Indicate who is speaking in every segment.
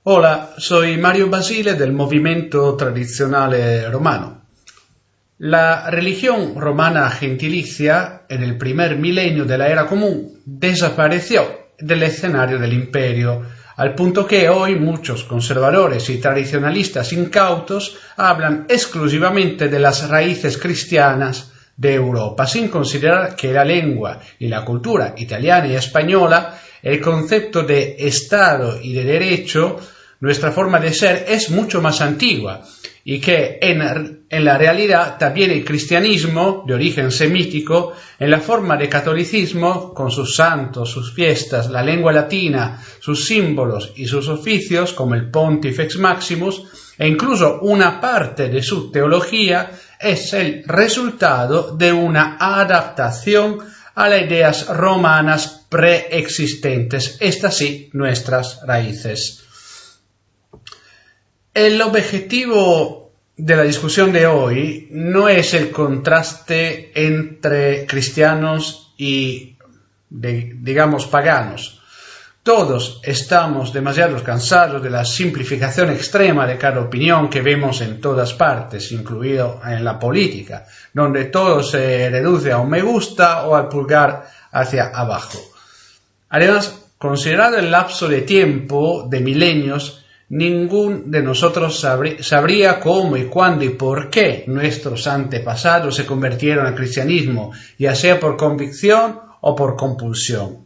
Speaker 1: Hola, soy Mario Basile del movimiento tradicional romano. La religión romana gentilicia, en el primer milenio de la era común, desapareció del escenario del imperio, al punto que hoy muchos conservadores y tradicionalistas incautos hablan exclusivamente de las raíces cristianas de Europa, sin considerar que la lengua y la cultura italiana y española, el concepto de Estado y de derecho, nuestra forma de ser es mucho más antigua y que en la realidad también el cristianismo de origen semítico, en la forma de catolicismo, con sus santos, sus fiestas, la lengua latina, sus símbolos y sus oficios, como el Pontifex Maximus, e incluso una parte de su teología, es el resultado de una adaptación a las ideas romanas preexistentes, estas sí, nuestras raíces. El objetivo de la discusión de hoy no es el contraste entre cristianos y, digamos, paganos. Todos estamos demasiado cansados de la simplificación extrema de cada opinión que vemos en todas partes, incluido en la política, donde todo se reduce a un me gusta o al pulgar hacia abajo. Además, considerado el lapso de tiempo de milenios, ningún de nosotros sabría cómo y cuándo y por qué nuestros antepasados se convirtieron al cristianismo, ya sea por convicción o por compulsión.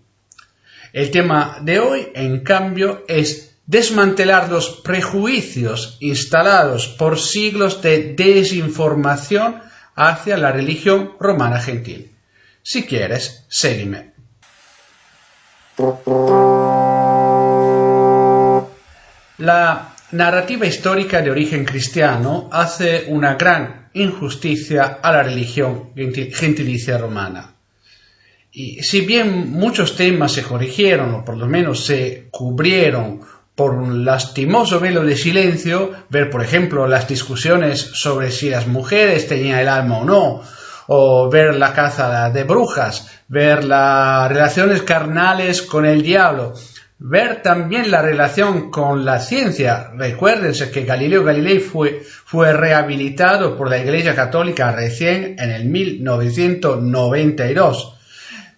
Speaker 1: El tema de hoy, en cambio, es desmantelar los prejuicios instalados por siglos de desinformación hacia la religión romana gentil. Si quieres, sígueme. La narrativa histórica de origen cristiano hace una gran injusticia a la religión gentilicia romana. Y si bien muchos temas se corrigieron o por lo menos se cubrieron por un lastimoso velo de silencio, ver por ejemplo las discusiones sobre si las mujeres tenían el alma o no, o ver la caza de brujas, ver las relaciones carnales con el diablo, ver también la relación con la ciencia. Recuérdense que Galileo Galilei fue rehabilitado por la Iglesia Católica recién en el 1992.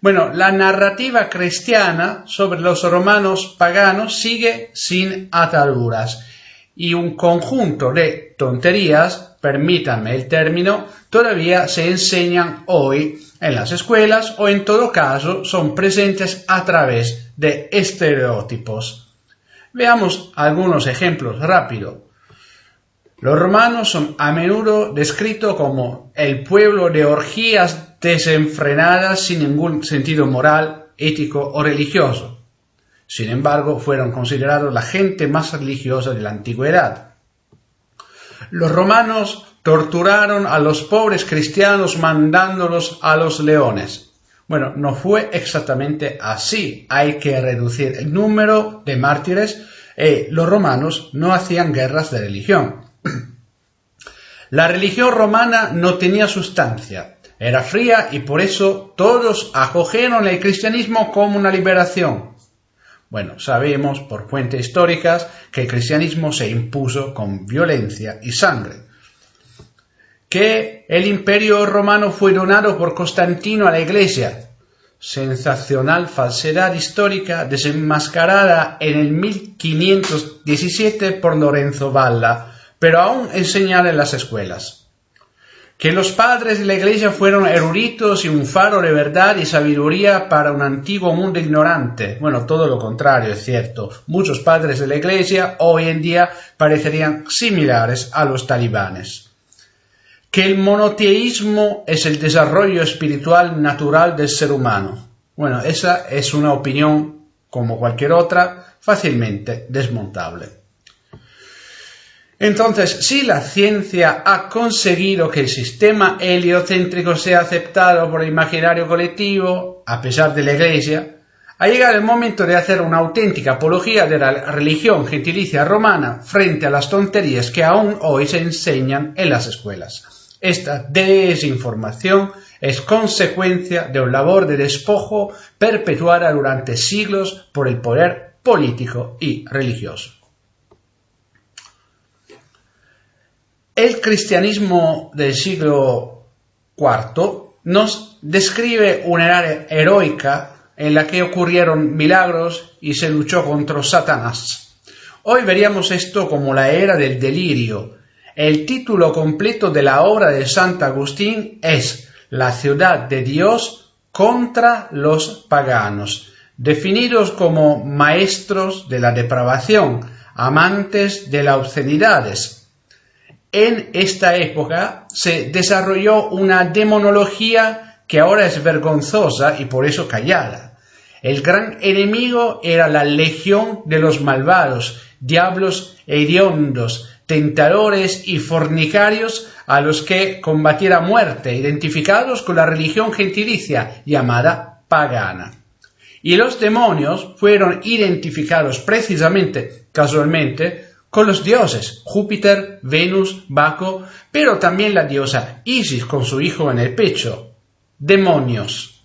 Speaker 1: Bueno, la narrativa cristiana sobre los romanos paganos sigue sin ataduras y un conjunto de tonterías, permítanme el término, todavía se enseñan hoy en las escuelas o en todo caso son presentes a través de estereotipos. Veamos algunos ejemplos rápido. Los romanos son a menudo descritos como el pueblo de orgías desenfrenadas sin ningún sentido moral, ético o religioso. Sin embargo, fueron considerados la gente más religiosa de la antigüedad. Los romanos torturaron a los pobres cristianos mandándolos a los leones. Bueno, no fue exactamente así. Hay que reducir el número de mártires. Los romanos no hacían guerras de religión. La religión romana no tenía sustancia, era fría y por eso todos acogieron el cristianismo como una liberación. Bueno, sabemos por fuentes históricas que el cristianismo se impuso con violencia y sangre. Que el imperio romano fue donado por Constantino a la Iglesia. Sensacional falsedad histórica desenmascarada en el 1517 por Lorenzo Valla, pero aún enseñada en las escuelas. Que los padres de la Iglesia fueron eruditos y un faro de verdad y sabiduría para un antiguo mundo ignorante. Bueno, todo lo contrario es cierto. Muchos padres de la Iglesia hoy en día parecerían similares a los talibanes. Que el monoteísmo es el desarrollo espiritual natural del ser humano. Bueno, esa es una opinión, como cualquier otra, fácilmente desmontable. Entonces, si la ciencia ha conseguido que el sistema heliocéntrico sea aceptado por el imaginario colectivo, a pesar de la Iglesia, ha llegado el momento de hacer una auténtica apología de la religión gentilicia romana frente a las tonterías que aún hoy se enseñan en las escuelas. Esta desinformación es consecuencia de un labor de despojo perpetuada durante siglos por el poder político y religioso. El cristianismo del siglo IV nos describe una era heroica en la que ocurrieron milagros y se luchó contra Satanás. Hoy veríamos esto como la era del delirio. El título completo de la obra de Santo Agustín es La ciudad de Dios contra los paganos, definidos como maestros de la depravación, amantes de las obscenidades. En esta época se desarrolló una demonología que ahora es vergonzosa y por eso callada. El gran enemigo era la legión de los malvados, diablos hediondos, tentadores y fornicarios a los que combatiera muerte, identificados con la religión gentilicia llamada pagana. Y los demonios fueron identificados precisamente, casualmente, con los dioses, Júpiter, Venus, Baco, pero también la diosa Isis con su hijo en el pecho. Demonios.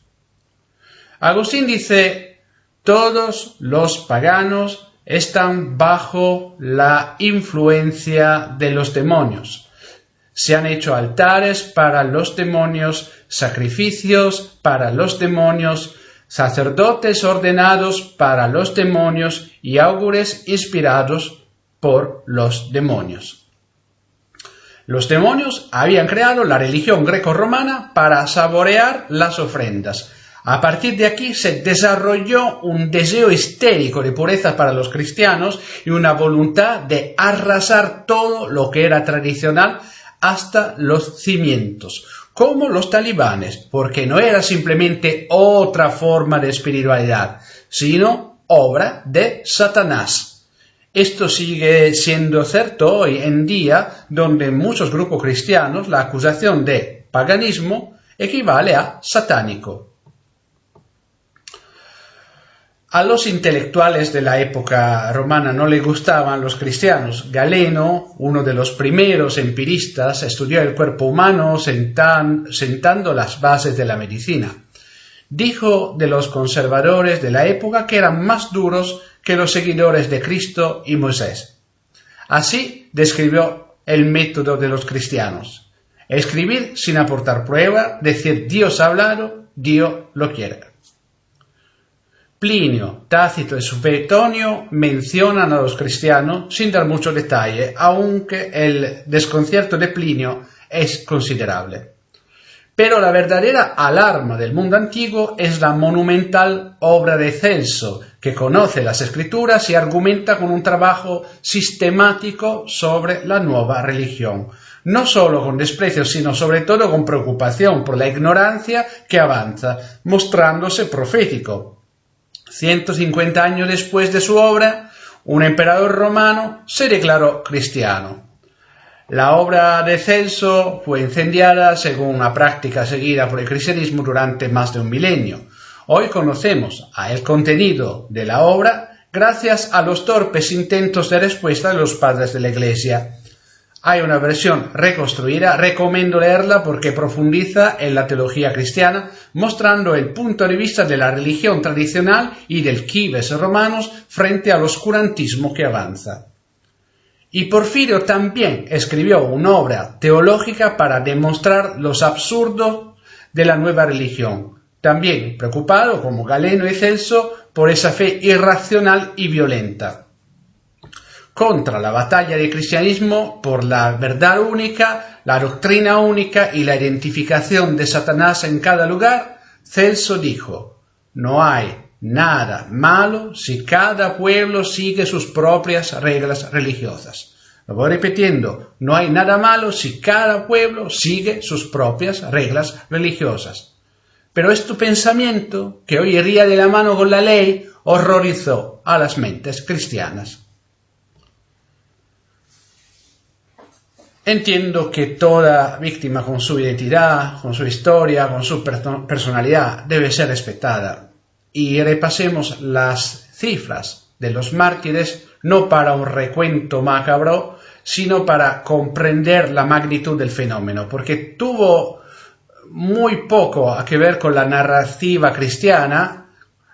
Speaker 1: Agustín dice, todos los paganos están bajo la influencia de los demonios. Se han hecho altares para los demonios, sacrificios para los demonios, sacerdotes ordenados para los demonios y augures inspirados por los demonios. Los demonios habían creado la religión grecorromana para saborear las ofrendas. A partir de aquí se desarrolló un deseo histérico de pureza para los cristianos y una voluntad de arrasar todo lo que era tradicional hasta los cimientos, como los talibanes, porque no era simplemente otra forma de espiritualidad, sino obra de Satanás. Esto sigue siendo cierto hoy en día, donde en muchos grupos cristianos la acusación de paganismo equivale a satánico. A los intelectuales de la época romana no les gustaban los cristianos. Galeno, uno de los primeros empiristas, estudió el cuerpo humano sentando las bases de la medicina. Dijo de los conservadores de la época que eran más duros que los seguidores de Cristo y Moisés. Así describió el método de los cristianos: escribir sin aportar prueba, decir Dios ha hablado, Dios lo quiere. Plinio, Tácito y Suetonio mencionan a los cristianos sin dar mucho detalle, aunque el desconcierto de Plinio es considerable. Pero la verdadera alarma del mundo antiguo es la monumental obra de Celso, que conoce las Escrituras y argumenta con un trabajo sistemático sobre la nueva religión, no solo con desprecio, sino sobre todo con preocupación por la ignorancia que avanza, mostrándose profético. 150 años después de su obra, un emperador romano se declaró cristiano. La obra de Celso fue incendiada según una práctica seguida por el cristianismo durante más de un milenio. Hoy conocemos el contenido de la obra gracias a los torpes intentos de respuesta de los padres de la Iglesia. Hay una versión reconstruida, recomiendo leerla porque profundiza en la teología cristiana, mostrando el punto de vista de la religión tradicional y del cives romanos frente al oscurantismo que avanza. Y Porfirio también escribió una obra teológica para demostrar los absurdos de la nueva religión, también preocupado, como Galeno y Celso, por esa fe irracional y violenta. Contra la batalla del cristianismo por la verdad única, la doctrina única y la identificación de Satanás en cada lugar, Celso dijo: no hay nada malo si cada pueblo sigue sus propias reglas religiosas. Lo voy repitiendo, no hay nada malo si cada pueblo sigue sus propias reglas religiosas. Pero este pensamiento, que hoy iría de la mano con la ley, horrorizó a las mentes cristianas. Entiendo que toda víctima con su identidad, con su historia, con su personalidad debe ser respetada. Y repasemos las cifras de los mártires no para un recuento macabro, sino para comprender la magnitud del fenómeno, porque tuvo muy poco a que ver con la narrativa cristiana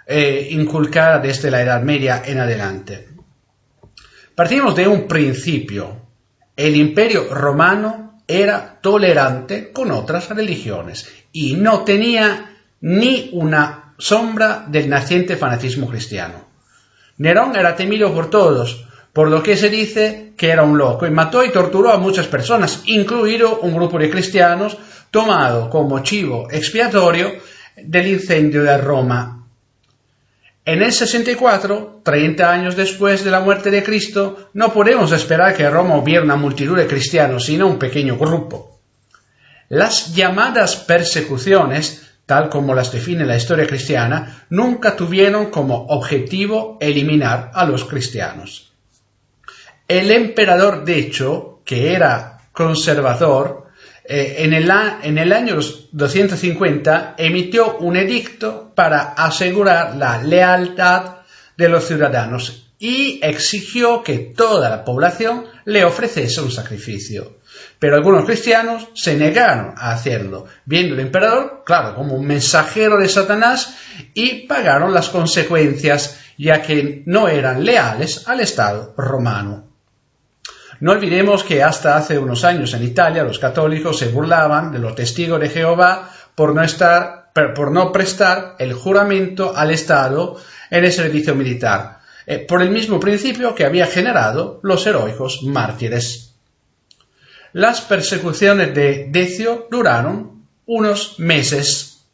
Speaker 1: inculcada desde la Edad Media en adelante. Partimos de un principio. el Imperio Romano era tolerante con otras religiones y no tenía ni una sombra del naciente fanatismo cristiano. Nerón era temido por todos, por lo que se dice que era un loco, y mató y torturó a muchas personas, incluido un grupo de cristianos tomado como chivo expiatorio del incendio de Roma. En el 64, 30 años después de la muerte de Cristo, no podemos esperar que en Roma hubiera una multitud de cristianos, sino un pequeño grupo. Las llamadas persecuciones, tal como las define la historia cristiana, nunca tuvieron como objetivo eliminar a los cristianos. El emperador, de hecho, que era conservador, en el año 250 emitió un edicto para asegurar la lealtad de los ciudadanos y exigió que toda la población le ofreciese un sacrificio. Pero algunos cristianos se negaron a hacerlo, viendo al emperador, claro, como un mensajero de Satanás, y pagaron las consecuencias, ya que no eran leales al Estado romano. No olvidemos que hasta hace unos años en Italia los católicos se burlaban de los testigos de Jehová por no prestar el juramento al Estado en el servicio militar, por el mismo principio que había generado los heroicos mártires. Las persecuciones de Decio duraron unos meses.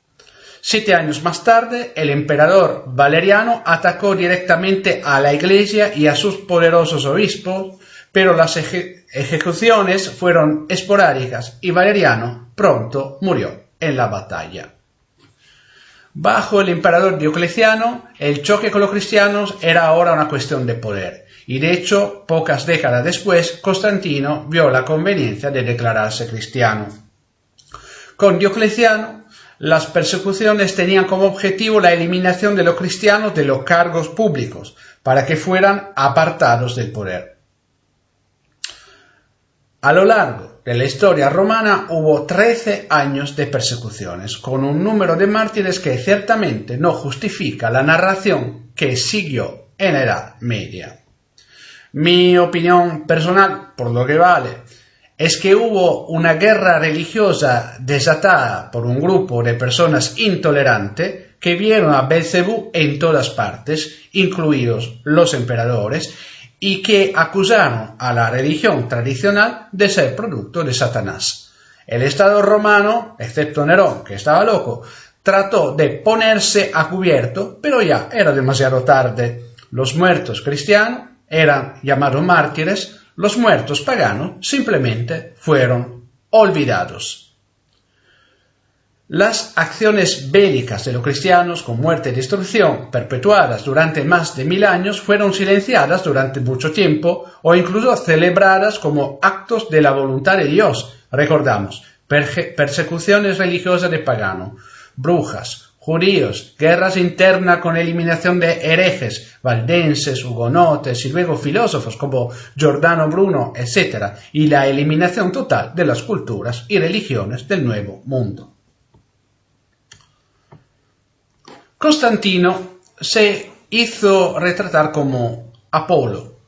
Speaker 1: 7 años más tarde, el emperador Valeriano atacó directamente a la Iglesia y a sus poderosos obispos, pero las ejecuciones fueron esporádicas y Valeriano pronto murió en la batalla. Bajo el emperador Diocleciano, el choque con los cristianos era ahora una cuestión de poder, y de hecho, pocas décadas después, Constantino vio la conveniencia de declararse cristiano. Con Diocleciano, las persecuciones tenían como objetivo la eliminación de los cristianos de los cargos públicos, para que fueran apartados del poder. A lo largo de la historia romana hubo 13 años de persecuciones, con un número de mártires que ciertamente no justifica la narración que siguió en la Edad Media. Mi opinión personal, por lo que vale, es que hubo una guerra religiosa desatada por un grupo de personas intolerantes que vieron a Belcebú en todas partes, incluidos los emperadores, y que acusaron a la religión tradicional de ser producto de Satanás. El Estado romano, excepto Nerón, que estaba loco, trató de ponerse a cubierto, pero ya era demasiado tarde. Los muertos cristianos eran llamados mártires, los muertos paganos simplemente fueron olvidados. Las acciones bélicas de los cristianos con muerte y destrucción perpetuadas durante más de 1000 años fueron silenciadas durante mucho tiempo o incluso celebradas como actos de la voluntad de Dios. Recordamos, persecuciones religiosas de paganos, brujas, judíos, guerras internas con eliminación de herejes, valdenses, hugonotes y luego filósofos como Giordano Bruno, etc. y la eliminación total de las culturas y religiones del Nuevo Mundo. Constantino se hizo retratar como Apolo.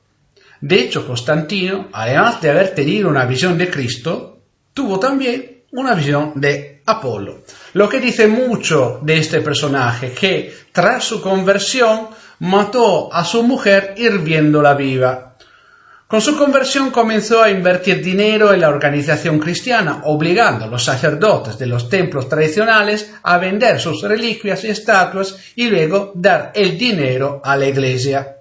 Speaker 1: De hecho, Constantino, además de haber tenido una visión de Cristo, tuvo también una visión de Apolo. Lo que dice mucho de este personaje, que tras su conversión mató a su mujer hirviéndola viva. Con su conversión comenzó a invertir dinero en la organización cristiana, obligando a los sacerdotes de los templos tradicionales a vender sus reliquias y estatuas y luego dar el dinero a la iglesia.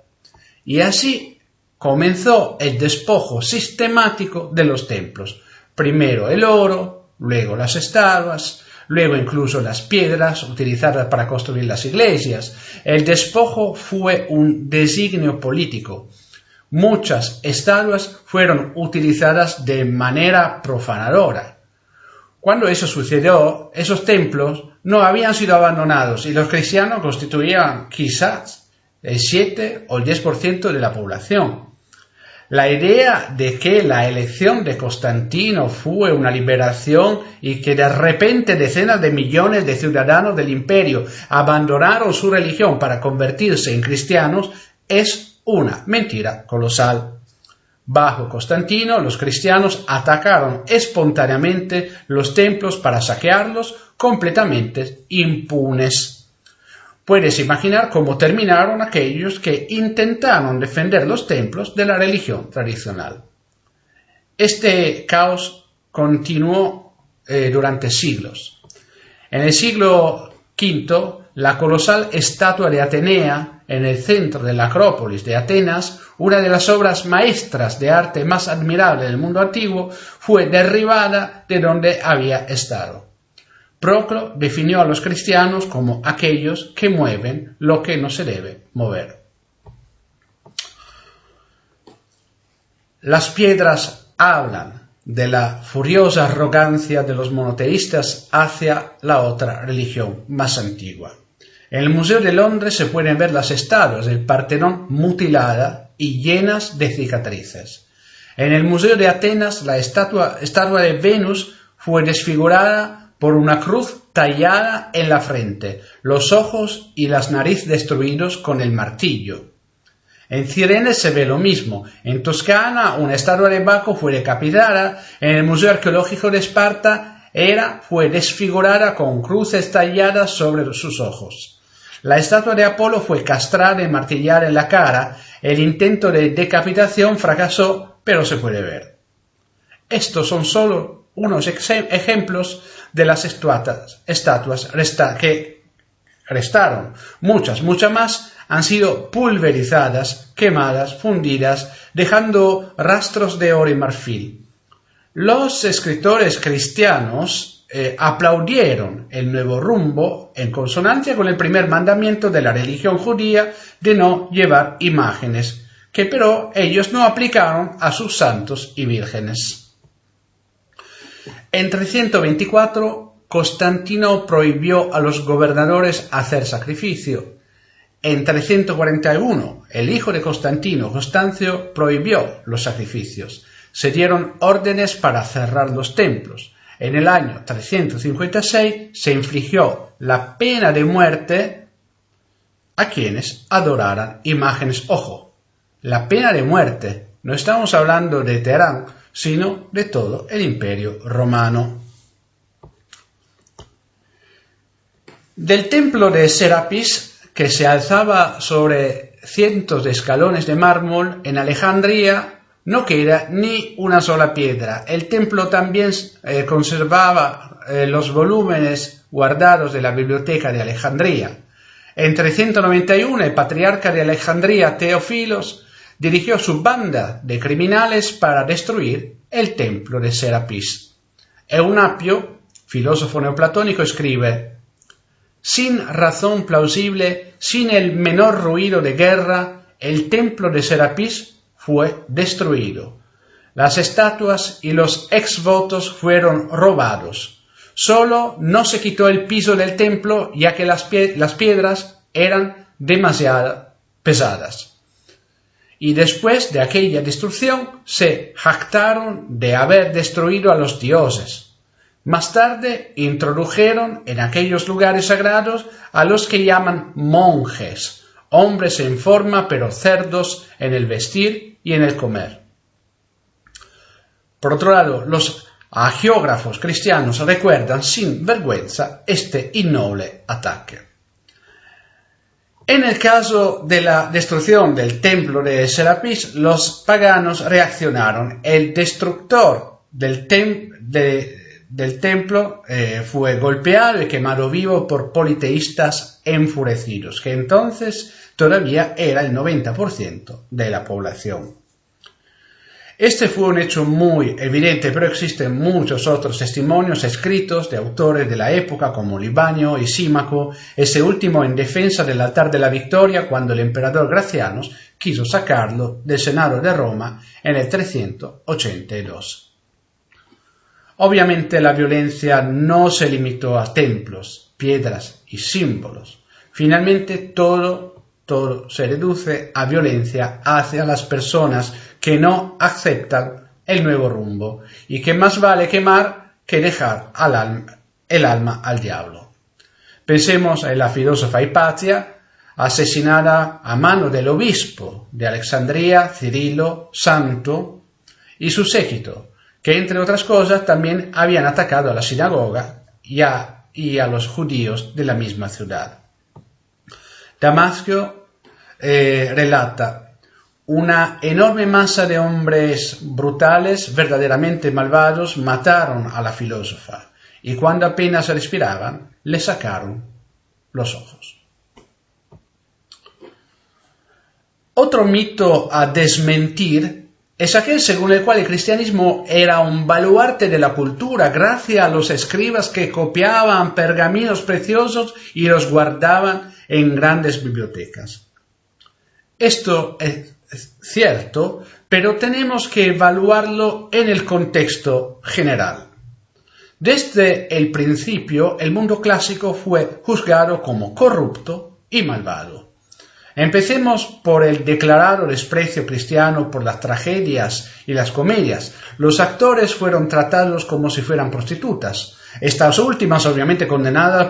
Speaker 1: Y así comenzó el despojo sistemático de los templos. Primero el oro, luego las estatuas, luego incluso las piedras utilizadas para construir las iglesias. El despojo fue un designio político. Muchas estatuas fueron utilizadas de manera profanadora. Cuando eso sucedió, esos templos no habían sido abandonados y los cristianos constituían quizás el 7 o el 10% de la población. La idea de que la elección de Constantino fue una liberación y que de repente decenas de millones de ciudadanos del imperio abandonaron su religión para convertirse en cristianos es una mentira colosal. Bajo Constantino, los cristianos atacaron espontáneamente los templos para saquearlos completamente impunes. Puedes imaginar cómo terminaron aquellos que intentaron defender los templos de la religión tradicional. Este caos continuó durante siglos. En el siglo V, la colosal estatua de Atenea en el centro de la Acrópolis de Atenas, una de las obras maestras de arte más admirable del mundo antiguo, fue derribada de donde había estado. Proclo definió a los cristianos como aquellos que mueven lo que no se debe mover. Las piedras hablan de la furiosa arrogancia de los monoteístas hacia la otra religión más antigua. En el Museo de Londres se pueden ver las estatuas del Partenón mutilada y llenas de cicatrices. En el Museo de Atenas la estatua de Venus fue desfigurada por una cruz tallada en la frente, los ojos y las narices destruidos con el martillo. En Cirene se ve lo mismo. En Toscana una estatua de Baco fue decapitada. En el Museo Arqueológico de Esparta fue desfigurada con cruces talladas sobre sus ojos. La estatua de Apolo fue castrada y martillada en la cara. El intento de decapitación fracasó, pero se puede ver. Estos son solo unos ejemplos de las estatuas que restaron. Muchas más han sido pulverizadas, quemadas, fundidas, dejando rastros de oro y marfil. Los escritores cristianos aplaudieron el nuevo rumbo en consonancia con el primer mandamiento de la religión judía de no llevar imágenes, que pero ellos no aplicaron a sus santos y vírgenes. En 324, Constantino prohibió a los gobernadores hacer sacrificio. En 341, el hijo de Constantino, Constancio, prohibió los sacrificios. Se dieron órdenes para cerrar los templos. En el año 356 se infligió la pena de muerte a quienes adoraran imágenes. Ojo, la pena de muerte. No estamos hablando de Teherán, sino de todo el Imperio Romano. Del templo de Serapis, que se alzaba sobre cientos de escalones de mármol en Alejandría, no queda ni una sola piedra. El templo también conservaba los volúmenes guardados de la biblioteca de Alejandría. En 391, el patriarca de Alejandría, Teófilos, dirigió su banda de criminales para destruir el templo de Serapis. Eunapio, filósofo neoplatónico, escribe: sin razón plausible, sin el menor ruido de guerra, el templo de Serapis fue destruido. Las estatuas y los exvotos fueron robados. Solo no se quitó el piso del templo, ya que las piedras eran demasiado pesadas. Y después de aquella destrucción se jactaron de haber destruido a los dioses. Más tarde introdujeron en aquellos lugares sagrados a los que llaman monjes, hombres en forma pero cerdos en el vestir y en el comer. Por otro lado, los hagiógrafos cristianos recuerdan sin vergüenza este innoble ataque. En el caso de la destrucción del templo de Serapis, los paganos reaccionaron. El destructor del templo fue golpeado y quemado vivo por politeístas enfurecidos, que entonces todavía era el 90% de la población. Este fue un hecho muy evidente, pero existen muchos otros testimonios escritos de autores de la época como Libanio y Símaco, ese último en defensa del altar de la Victoria cuando el emperador Graciano quiso sacarlo del Senado de Roma en el 382. Obviamente la violencia no se limitó a templos, piedras y símbolos. Finalmente todo se reduce a violencia hacia las personas que no aceptan el nuevo rumbo y que más vale quemar que dejar el alma al diablo. Pensemos en la filósofa Hipatia, asesinada a mano del obispo de Alejandría, Cirilo, santo, y su séquito, que entre otras cosas también habían atacado a la sinagoga y a los judíos de la misma ciudad. Damasio relata: una enorme masa de hombres brutales, verdaderamente malvados, mataron a la filósofa, y cuando apenas respiraban, le sacaron los ojos. Otro mito a desmentir es aquel según el cual el cristianismo era un baluarte de la cultura gracias a los escribas que copiaban pergaminos preciosos y los guardaban en grandes bibliotecas. Esto es cierto, pero tenemos que evaluarlo en el contexto general. Desde el principio, el mundo clásico fue juzgado como corrupto y malvado. Empecemos por el declarado desprecio cristiano por las tragedias y las comedias. Los actores fueron tratados como si fueran prostitutas. Estas últimas obviamente condenadas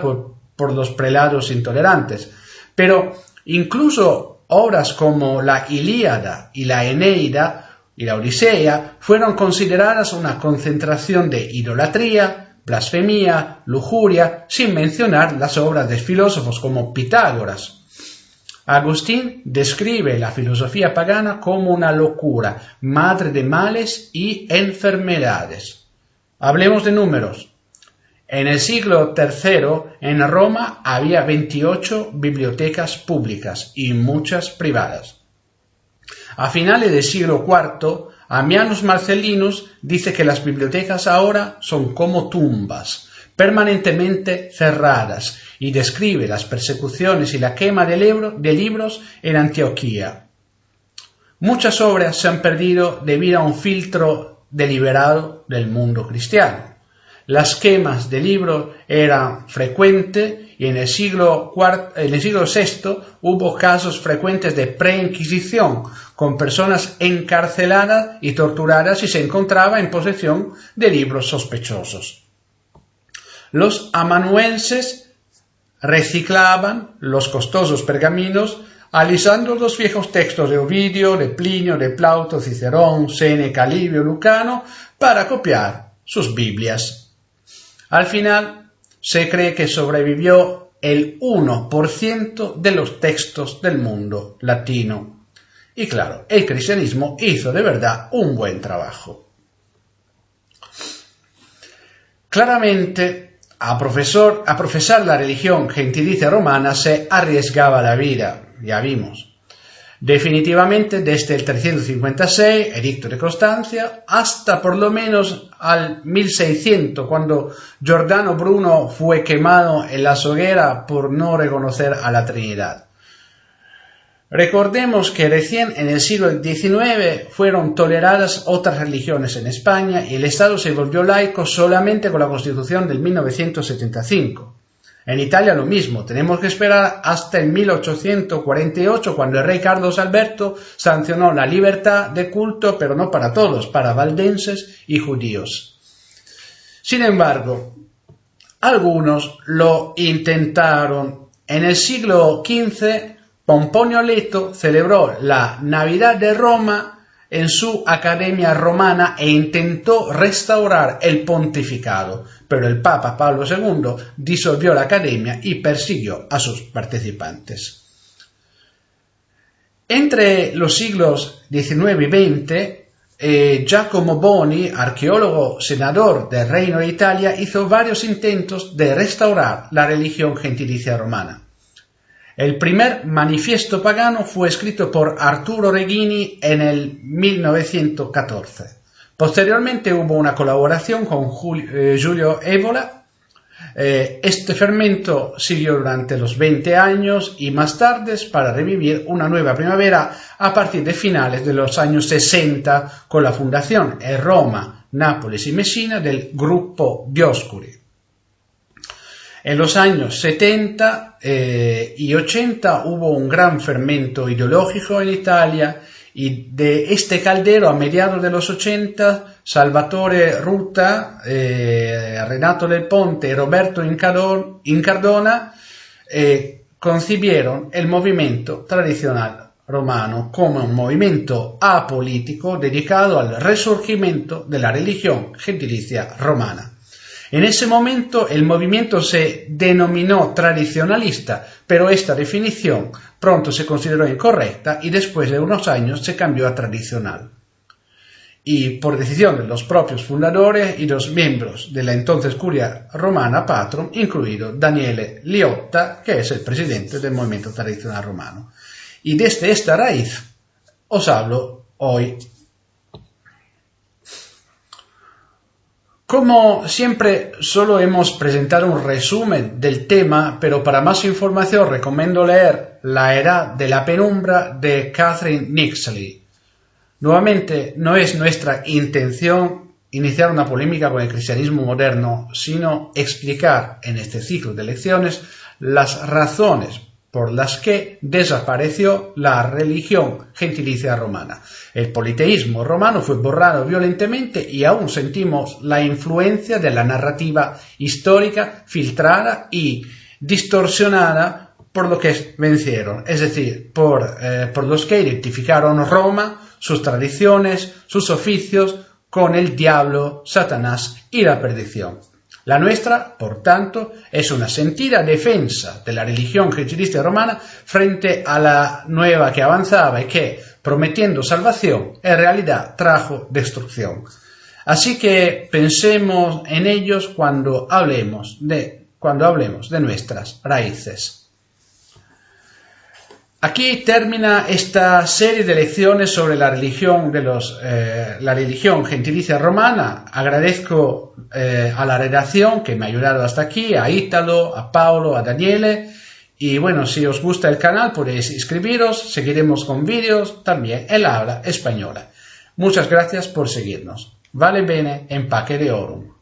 Speaker 1: por los prelados intolerantes. Pero incluso obras como la Ilíada y la Eneida y la Odisea fueron consideradas una concentración de idolatría, blasfemia, lujuria, sin mencionar las obras de filósofos como Pitágoras. Agustín describe la filosofía pagana como una locura, madre de males y enfermedades. Hablemos de números. En el siglo III, en Roma, había 28 bibliotecas públicas y muchas privadas. A finales del siglo IV, Ammianus Marcellinus dice que las bibliotecas ahora son como tumbas, permanentemente cerradas, y describe las persecuciones y la quema de libros en Antioquía. Muchas obras se han perdido debido a un filtro deliberado del mundo cristiano. Las quemas de libros eran frecuentes y en el siglo VI hubo casos frecuentes de preinquisición, con personas encarceladas y torturadas si se encontraba en posesión de libros sospechosos. Los amanuenses reciclaban los costosos pergaminos alisando los viejos textos de Ovidio, de Plinio, de Plauto, Cicerón, Séneca, Livio, Lucano para copiar sus Biblias. Al final se cree que sobrevivió el 1% de los textos del mundo latino. Y claro, el cristianismo hizo de verdad un buen trabajo. Claramente, a profesar la religión gentilicia romana se arriesgaba la vida, ya vimos. Definitivamente desde el 356, Edicto de Constancia, hasta por lo menos al 1600, cuando Giordano Bruno fue quemado en la hoguera por no reconocer a la Trinidad. Recordemos que recién en el siglo XIX fueron toleradas otras religiones en España y el Estado se volvió laico solamente con la Constitución del 1975. En Italia lo mismo, tenemos que esperar hasta el 1848 cuando el rey Carlos Alberto sancionó la libertad de culto, pero no para todos, para valdenses y judíos. Sin embargo, algunos lo intentaron. En el siglo XV, Pomponio Leto celebró la Navidad de Roma en su Academia Romana e intentó restaurar el pontificado, pero el Papa Pablo II disolvió la Academia y persiguió a sus participantes. Entre los siglos XIX y XX, Giacomo Boni, arqueólogo senador del Reino de Italia, hizo varios intentos de restaurar la religión gentilicia romana. El primer manifiesto pagano fue escrito por Arturo Reghini en el 1914. Posteriormente hubo una colaboración con Giulio Evola. Este fermento siguió durante los 20 años y más tarde para revivir una nueva primavera a partir de finales de los años 60 con la fundación en Roma, Nápoles y Messina del Gruppo Dioscuri. En los años 70 y 80 hubo un gran fermento ideológico en Italia y de este caldero a mediados de los 80 Salvatore Ruta, Renato Del Ponte y Roberto Incardona concibieron el movimiento tradicional romano como un movimiento apolítico dedicado al resurgimiento de la religión gentilicia romana. En ese momento el movimiento se denominó tradicionalista, pero esta definición pronto se consideró incorrecta y después de unos años se cambió a tradicional. Y por decisión de los propios fundadores y los miembros de la entonces Curia Romana Patrum, incluido Daniele Liotta, que es el presidente del movimiento tradicional romano. Y desde esta raíz os hablo hoy. Como siempre, solo hemos presentado un resumen del tema, pero para más información recomiendo leer La Edad de la Penumbra de Catherine Nixley. Nuevamente, no es nuestra intención iniciar una polémica con el cristianismo moderno, sino explicar en este ciclo de lecciones las razones por las que desapareció la religión gentilicia romana. El politeísmo romano fue borrado violentamente y aún sentimos la influencia de la narrativa histórica filtrada y distorsionada por lo que vencieron, es decir, por los que identificaron Roma, sus tradiciones, sus oficios con el diablo, Satanás y la perdición. La nuestra, por tanto, es una sentida defensa de la religión gentilicia romana frente a la nueva que avanzaba y que, prometiendo salvación, en realidad trajo destrucción. Así que pensemos en ellos cuando hablemos de nuestras raíces. Aquí termina esta serie de lecciones sobre la religión gentilicia romana. Agradezco a la redacción que me ha ayudado hasta aquí, a Ítalo, a Paolo, a Daniele. Y bueno, si os gusta el canal podéis inscribiros, seguiremos con vídeos también en la habla española. Muchas gracias por seguirnos. Vale bene, en pace deorum.